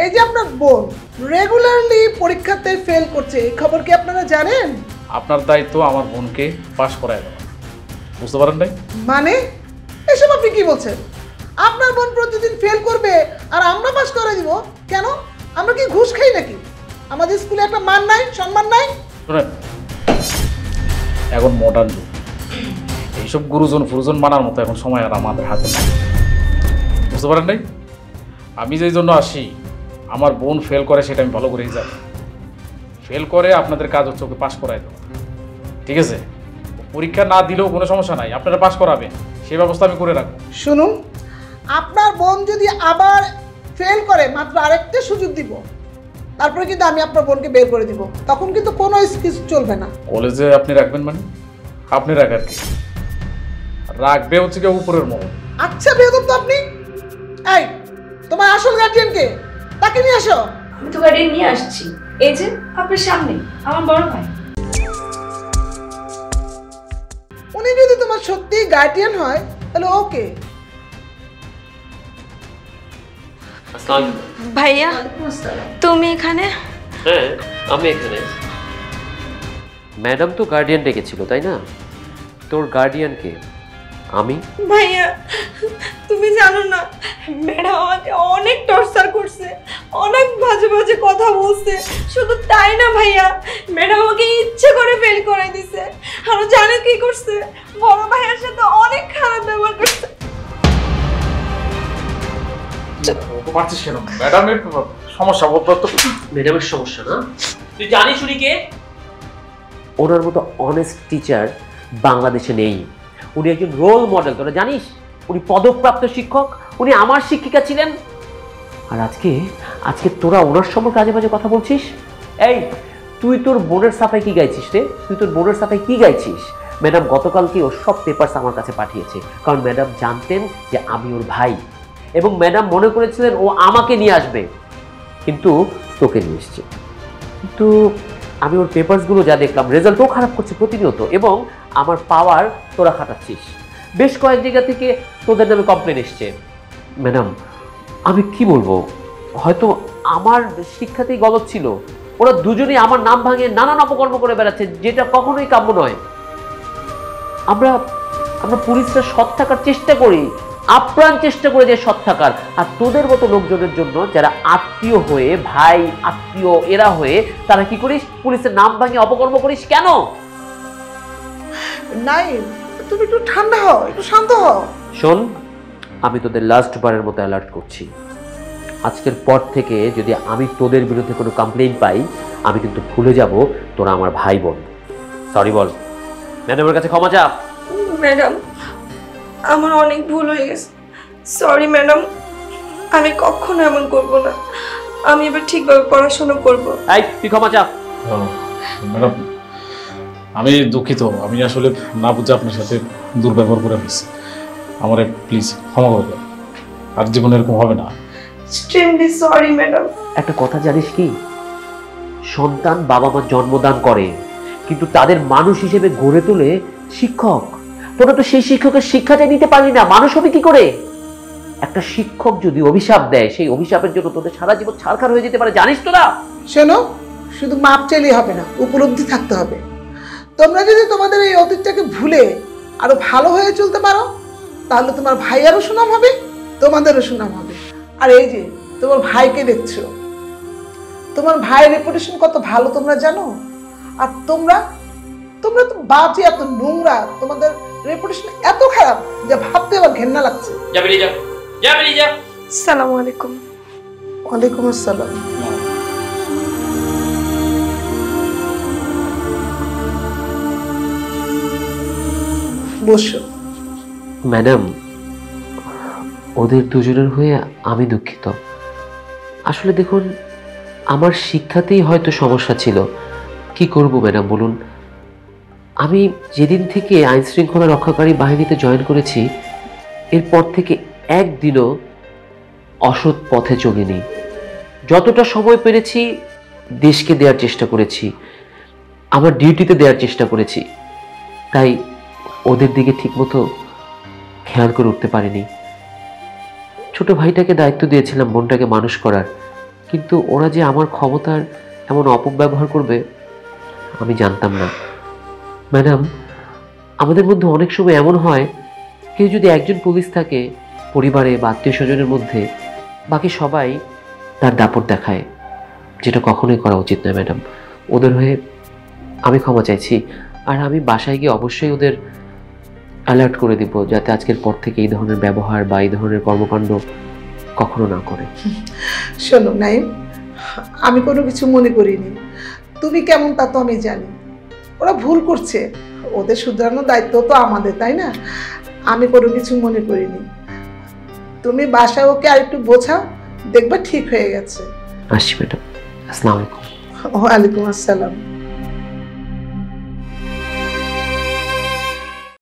এই যে আপনার বোন রেগুলারলি পরীক্ষাতে ফেল করছে, এই খবর কি আপনারা জানেন? আপনার দায়িত্ব আমার বোনকে পাশ করায় দেওয়া, বুঝতে পারেন নাই? মানে এসব আপনি কি বলছেন? আপনার বোন প্রতিদিন ফেল করবে আর আমরা পাস করে দিব কেন? আমরা কি ঘুষ খাই নাকি? আমাদের স্কুলে একটা মান নাই, সম্মান নাই? শুনেন, এখন মডার্ন যুগ, এইসব গুরুজন ফুরুজন মানার মতো এখন সময় আর আমাদের হাতে নেই, বুঝতে পারেন নাই? আমি যেই জন্য আসি, আমার বোন ফেল করে সেটা আমি ভালো করেই জানি। ফেল করে আপনাদের কাজ হচ্ছে ওকে পাশ করাই দেওয়া, ঠিক আছে? পরীক্ষা না দিলেও কোনো সমস্যা নাই, আপনারা পাশ করাবেন সেই ব্যবস্থা আমি করে রাখবো। শুনুন, আপনার বোন যদি আবার ফেল করে মাত্র আরেকটা সুযোগ দিব, তারপরে কিন্তু আমি আপনার বোনকে বের করে দিব, তখন কিন্তু কোনো এক্সকিউজ চলবে না। কলেজে আপনি রাখবেন মানে? আপনি রাখার কি? রাখবে হচ্ছে কি উপরের মহল। আচ্ছা বেয়াদব তো আপনি। এই, তোমার আসল গার্জিয়ান কে? তাকে নিয়ে আসো। আমি তো গাড়ি নিয়ে আসছি, এই যে আপনার সামনে আমার বড় ভাই। উনি যদি তোমার সত্যি গার্ডিয়ান হয় তাহলে ওকে। ভাইয়া তুমি এখানে? হ্যাঁ আমি এখানে। ম্যাডাম তো গার্ডিয়ান ডেকেছিল তাই না? তোর গার্ডিয়ান কে? আমি। ভাইয়া তুমি জানো না, ম্যাডাম আমাকে অনেক টর্চার করছে, অনেক বাজে বাজে কথা বলছে। শুধু তাই না ভাইয়া, ম্যাডাম আমাকে ইচ্ছে করে ফেল করে দিছে। আর জানো কি করছে? বড় ভাইয়ের সাথে অনেক খারাপ ব্যবহার করছে। পারছিস কেন? ম্যাডামের সমস্যা বলতো তো। ম্যাডামের সমস্যা না? তুই জানিস উনি কে? ওনার মতো অনেস্ট টিচার বাংলাদেশে নেই। উনি একজন রোল মডেল, তোরা জানিস? উনি পদকপ্রাপ্ত শিক্ষক, উনি আমার শিক্ষিকা ছিলেন। আর আজকে তোরা ওনার সম্পর্কে আজে বাজে কথা বলছিস। এই তুই তোর বোনের সাফাই কি গাইছিস রে? তুই তোর বোনের সাফাই কি গাইছিস? ম্যাডাম গতকালকে ওর সব পেপারস আমার কাছে পাঠিয়েছে, কারণ ম্যাডাম জানতেন যে আমি ওর ভাই, এবং ম্যাডাম মনে করেছিলেন ও আমাকে নিয়ে আসবে, কিন্তু তোকে নিয়ে এসছে। কিন্তু আমি ওর পেপারসগুলো যা দেখলাম, রেজাল্টও খারাপ করছে প্রতিনিয়ত, এবং আমার পাওয়ার তোরা খাটাচ্ছিস। বেশ কয়েক জায়গা থেকে তোদের নামে কমপ্লেন এসছে। ম্যাডাম আমি কি বলবো, হয়তো আমার শিক্ষাতেই গলত ছিল। ওরা দুজনেই আমার নাম ভাঙে নানান অপকর্ম করে বেড়াচ্ছে, যেটা কখনোই কাম্য নয়। আমরা পুলিশরা সৎ থাকার চেষ্টা করি, আপ্রাণ চেষ্টা করে যে সৎ থাকার। আর তোদের মতো লোকজনের জন্য যারা আত্মীয় হয়ে, ভাই আত্মীয় এরা হয়ে, তারা কি করিস? পুলিশের নাম ভাঙে অপকর্ম করিস কেন? নাই, তুমি একটু ঠান্ডা হও, একটু শান্ত হও। শোন, আমি তোদের লাস্ট বারের মতো অ্যালার্ট করছি। আজকের পর থেকে যদি আমি তোদের বিরুদ্ধে কোনো কমপ্লেইন পাই, আমি কিন্তু ভুলে যাব তোরা আমার ভাই বোন। সরি বল, ম্যাডামের কাছে ক্ষমা চা। ম্যাডাম আমার অনেক ভুল হয়ে গেছে, সরি ম্যাডাম, আমি কখনো এমন করব না। আমি এবার ঠিকভাবে পড়াশোনা করব। এই তুই ক্ষমা চা। ম্যাডাম আমি দুঃখিত, আমি আসলে না বুঝে আপনার সাথে দুর্ব্যবহার করে ফেলছি, আমারে প্লিজ ক্ষমা করে দেন, আর জীবনে এরকম হবে না। Extremely sorry madam. একটা কথা জানিস কি, সন্তান বাবা মা জন্মদান করে, কিন্তু তাদের মানুষ হিসেবে গড়ে তোলে শিক্ষক। তোরা তো সেই শিক্ষকের শিক্ষাটা নিতে পারলি না, মানুষ হবে কি করে? একটা শিক্ষক যদি অভিশাপ দেয়, সেই অভিশাপের জন্য তোদের সারা জীবন ছারখার হয়ে যেতে পারে, জানিস তোরা? শোনো, শুধু মাপ চাইলেই হবে না, উপলব্ধি থাকতে হবে। তোমরা যদি তোমাদের এই অতীতটাকে ভুলে আরো ভালো হয়ে চলতে পারো, তাহলে তোমার ভাইয়েরও সুনাম হবে, তোমাদেরও সুনাম হবে। আর এই যে তোমার ভাইকে দেখছো, তোমার ভাইয়ের রেপুটেশন কত ভালো তোমরা জানো? আর তোমরা তো বাজে, এত নোংরা, তোমাদের রেপুটেশন এত খারাপ যা ভাবতে আবার ঘেন্না লাগছে। আসসালামু আলাইকুম। ওয়ালাইকুম আসসালাম। বসো। ম্যাডাম ওদের দুজনের হয়ে আমি দুঃখিত। আসলে দেখুন, আমার শিক্ষাতেই হয়তো সমস্যা ছিল। কি করব ম্যাডাম বলুন? আমি যেদিন থেকে আইন শৃঙ্খলা রক্ষাকারী বাহিনীতে জয়েন করেছি, এরপর থেকে একদিনও অসৎ পথে চলিনি। যতটা সময় পেরেছি দেশকে দেওয়ার চেষ্টা করেছি, আমার ডিউটিতে দেওয়ার চেষ্টা করেছি, তাই ওদের দিকে ঠিকমতো খেয়াল করে উঠতে পারিনি। ছোট ভাইটাকে দায়িত্ব দিয়েছিলাম বোনটাকে মানুষ করার, কিন্তু ওরা যে আমার ক্ষমতার এমন অপব্যবহার করবে আমি জানতাম না। ম্যাডাম, আমাদের মধ্যে অনেক সময় এমন হয়, কেউ যদি একজন পুলিশ থাকে পরিবারে বা আত্মীয় স্বজনের মধ্যে, বাকি সবাই তার দাপট দেখায়, যেটা কখনোই করা উচিত নয় ম্যাডাম। ওদের হয়ে আমি ক্ষমা চাইছি, আর আমি বাসায় গিয়ে অবশ্যই ওদের অ্যালার্ট করে দিব যাতে আজকের পর থেকে এই ধরনের ব্যবহার বা এই ধরনের কর্মকাণ্ড কখনো না করে। শোনো নাইম, আমি কোনো কিছু মনে করিনি। তুমি কেমন তা তো আমি জানি। ওরা ভুল করছে, ওদের শুধরানোর দায়িত্ব তো আমাদের, তাই না? আমি কোনো কিছু মনে করিনি। তুমি বাসায় ওকে আরেকটু বোঝাও, দেখবা ঠিক হয়ে গেছে। আসছি ম্যাডাম, আসসালামু আলাইকুম। ওয়ালাইকুম আসসালাম।